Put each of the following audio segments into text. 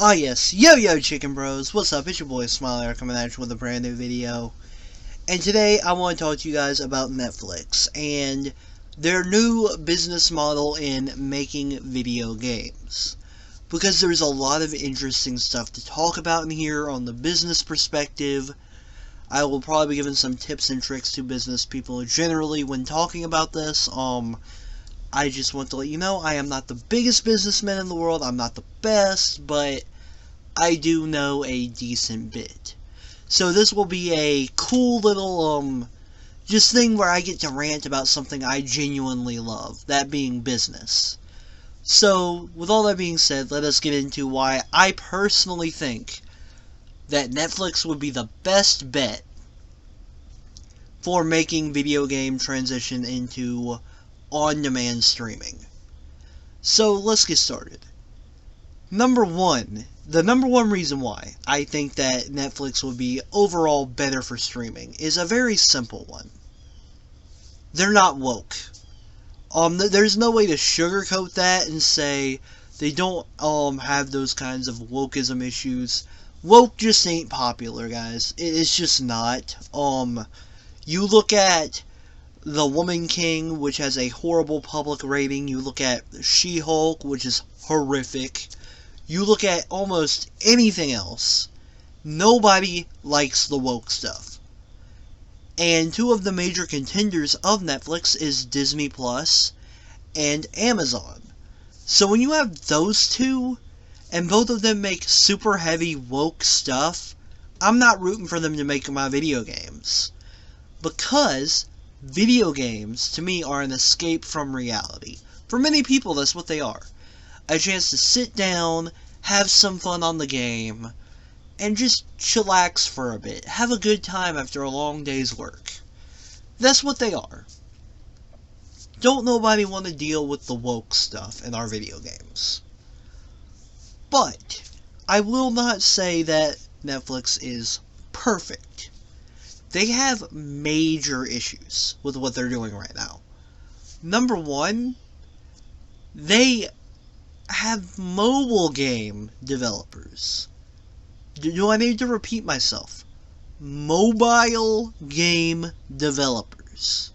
Ah yes, yo chicken bros, what's up, it's your boy SmileTuT coming at you with a brand new video. And today I want to talk to you guys about Netflix and their new business model in making video games. Because there's a lot of interesting stuff to talk about in here on the business perspective. I will probably be giving some tips and tricks to business people generally when talking about this. I just want to let you know I am not the biggest businessman in the world, I'm not the best, but I do know a decent bit. So this will be a cool little, just thing where I get to rant about something I genuinely love, that being business. So, with all that being said, let us get into why I personally think that Netflix would be the best bet for making video game transition into on-demand streaming. So, let's get started. The number one reason why I think that Netflix would be overall better for streaming is a very simple one. They're not woke. There's no way to sugarcoat that and say they don't have those kinds of wokeism issues. Woke just ain't popular, guys. It's just not. You look at The Woman King, which has a horrible public rating. You look at She-Hulk, which is horrific. You look at almost anything else. Nobody likes the woke stuff. And two of the major contenders of Netflix is Disney Plus and Amazon. So when you have those two, and both of them make super heavy woke stuff, I'm not rooting for them to make my video games. Because video games, to me, are an escape from reality. For many people, that's what they are. A chance to sit down, have some fun on the game, and just chillax for a bit. Have a good time after a long day's work. That's what they are. Don't nobody want to deal with the woke stuff in our video games. But I will not say that Netflix is perfect. They have major issues with what they're doing right now. Number one, they have mobile game developers. Do I need to repeat myself? Mobile game developers.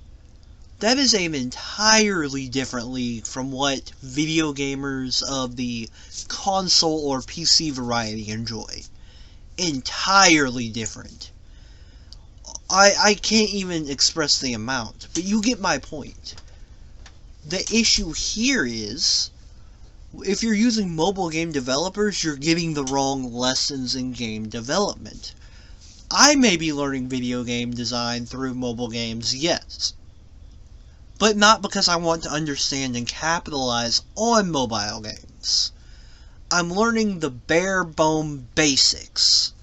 That is an entirely different league from what video gamers of the console or PC variety enjoy. Entirely different. I can't even express the amount, but you get my point. The issue here is, if you're using mobile game developers, you're getting the wrong lessons in game development. I may be learning video game design through mobile games, yes. But not because I want to understand and capitalize on mobile games. I'm learning the bare bone basics.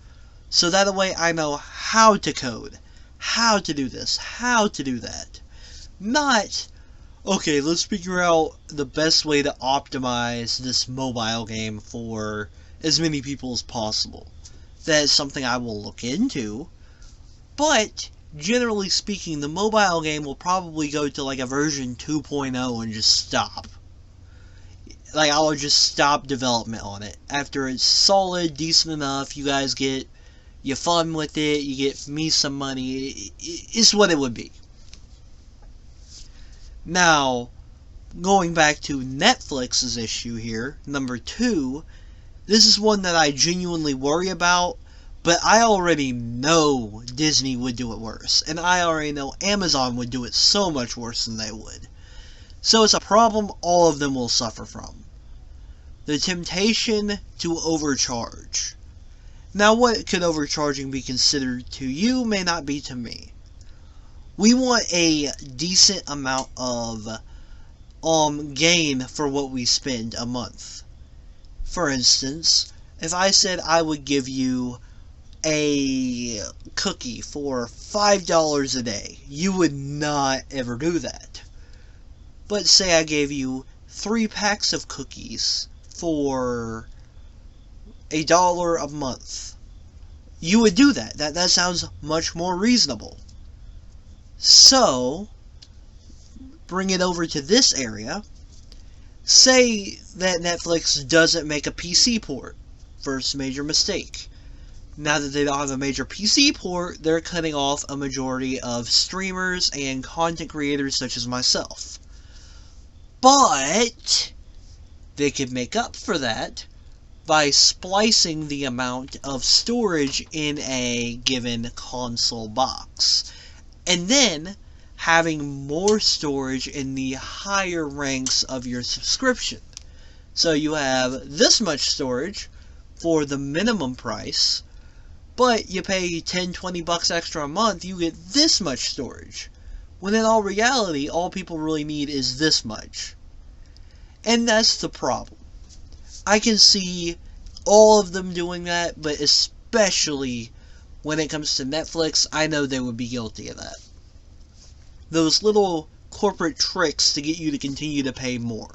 So that way I know how to code, how to do this, how to do that. Not, okay, let's figure out the best way to optimize this mobile game for as many people as possible. That is something I will look into, but generally speaking, the mobile game will probably go to like a version 2.0 and just stop. Like, I'll just stop development on it. After it's solid, decent enough, you guys get your fun with it, you get me some money, it's what it would be. Now, going back to Netflix's issue here, number two, this is one that I genuinely worry about, but I already know Disney would do it worse, and I already know Amazon would do it so much worse than they would. So it's a problem all of them will suffer from. The temptation to overcharge. Now, what could overcharging be considered to you may not be to me. We want a decent amount of gain for what we spend a month. For instance, if I said I would give you a cookie for $5 a day, you would not ever do that. But say I gave you 3 packs of cookies for $1 a month, you would do that. That sounds much more reasonable. So, bring it over to this area. Say that Netflix doesn't make a PC port. first major mistake. Now that they don't have a major PC port, they're cutting off a majority of streamers and content creators such as myself. But they could make up for that by splicing the amount of storage in a given console box, and then having more storage in the higher ranks of your subscription. So you have this much storage for the minimum price, but you pay 10-20 bucks extra a month, you get this much storage, when in all reality, all people really need is this much. And that's the problem. I can see all of them doing that, but especially when it comes to Netflix, I know they would be guilty of that. Those little corporate tricks to get you to continue to pay more.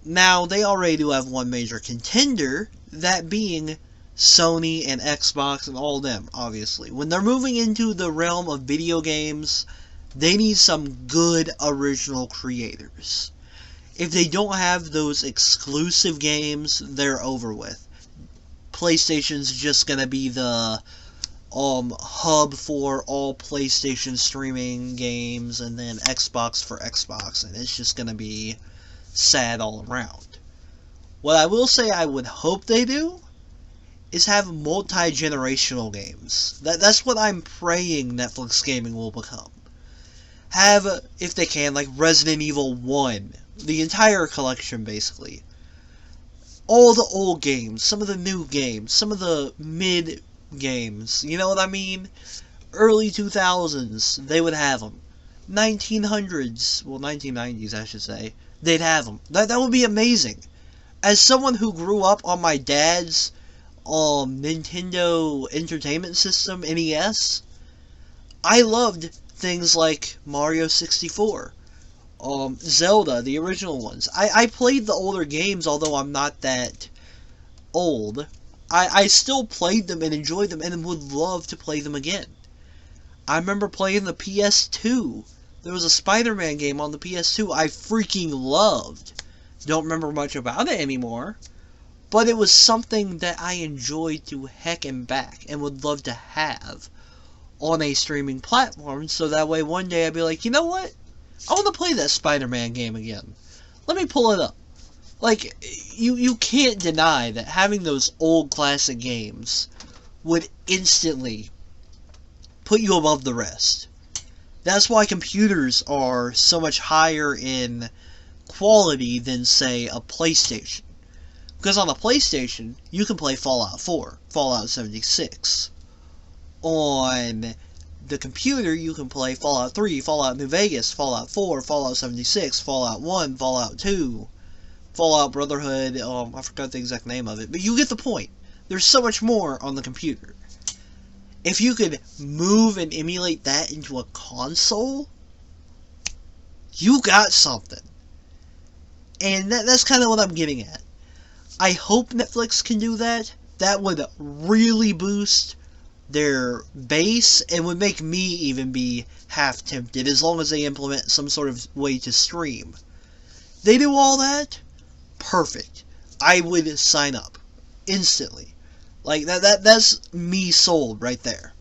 Now, they already do have one major contender, that being Sony and Xbox and all of them, obviously. When they're moving into the realm of video games, they need some good original creators. If they don't have those exclusive games, they're over with. PlayStation's just gonna be the hub for all PlayStation streaming games, and then Xbox for Xbox, and it's just gonna be sad all around. What I will say I would hope they do is have multi-generational games. That's what I'm praying Netflix gaming will become. Have, if they can, like Resident Evil 1, the entire collection basically. All the old games, some of the new games, some of the mid games, you know what I mean? Early 2000s, they would have them. 1900s, well 1990s I should say, they'd have them. That would be amazing. As someone who grew up on my dad's Nintendo Entertainment System, NES, I loved things like Mario 64, Zelda, the original ones. I played the older games, although I'm not that old. I still played them and enjoyed them and would love to play them again. I remember playing the PS2. There was a Spider-Man game on the PS2 I freaking loved. Don't remember much about it anymore, but it was something that I enjoyed to heck and back and would love to have on a streaming platform, so that way one day I'd be like, you know what? I want to play that Spider-Man game again. Let me pull it up. Like, you can't deny that having those old classic games would instantly put you above the rest. That's why computers are so much higher in quality than, say, a PlayStation. Because on a PlayStation, you can play Fallout 4, Fallout 76. On the computer, you can play Fallout 3, Fallout New Vegas, Fallout 4, Fallout 76, Fallout 1, Fallout 2, Fallout Brotherhood, I forgot the exact name of it, but you get the point. There's so much more on the computer. If you could move and emulate that into a console, you got something. And that's kind of what I'm getting at. I hope Netflix can do that. That would really boost their base and would make me even be half tempted, as long as they implement some sort of way to stream. They do all that? Perfect. I would sign up instantly. Like, that's me sold right there.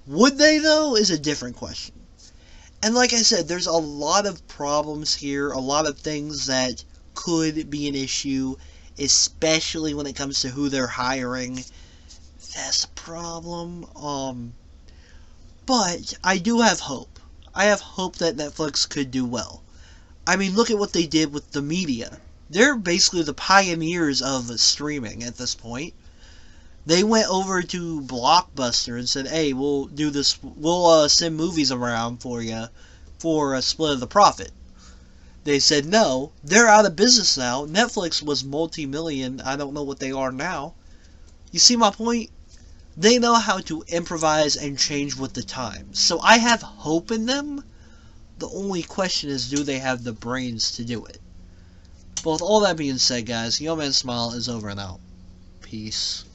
Would they, though, is a different question. And like I said, there's a lot of problems here, a lot of things that could be an issue, especially when it comes to who they're hiring. That's a problem. But I do have hope. I have hope that Netflix could do well. I mean, look at what they did with the media. They're basically the pioneers of streaming at this point. They went over to Blockbuster and said, hey, we'll do this, we'll send movies around for you for a split of the profit. They said no. They're out of business now. Netflix was multi-million. I don't know what they are now. You see my point? They know how to improvise and change with the times. So I have hope in them. The only question is, do they have the brains to do it? But with all that being said, guys, Yo Man Smile is over and out. Peace.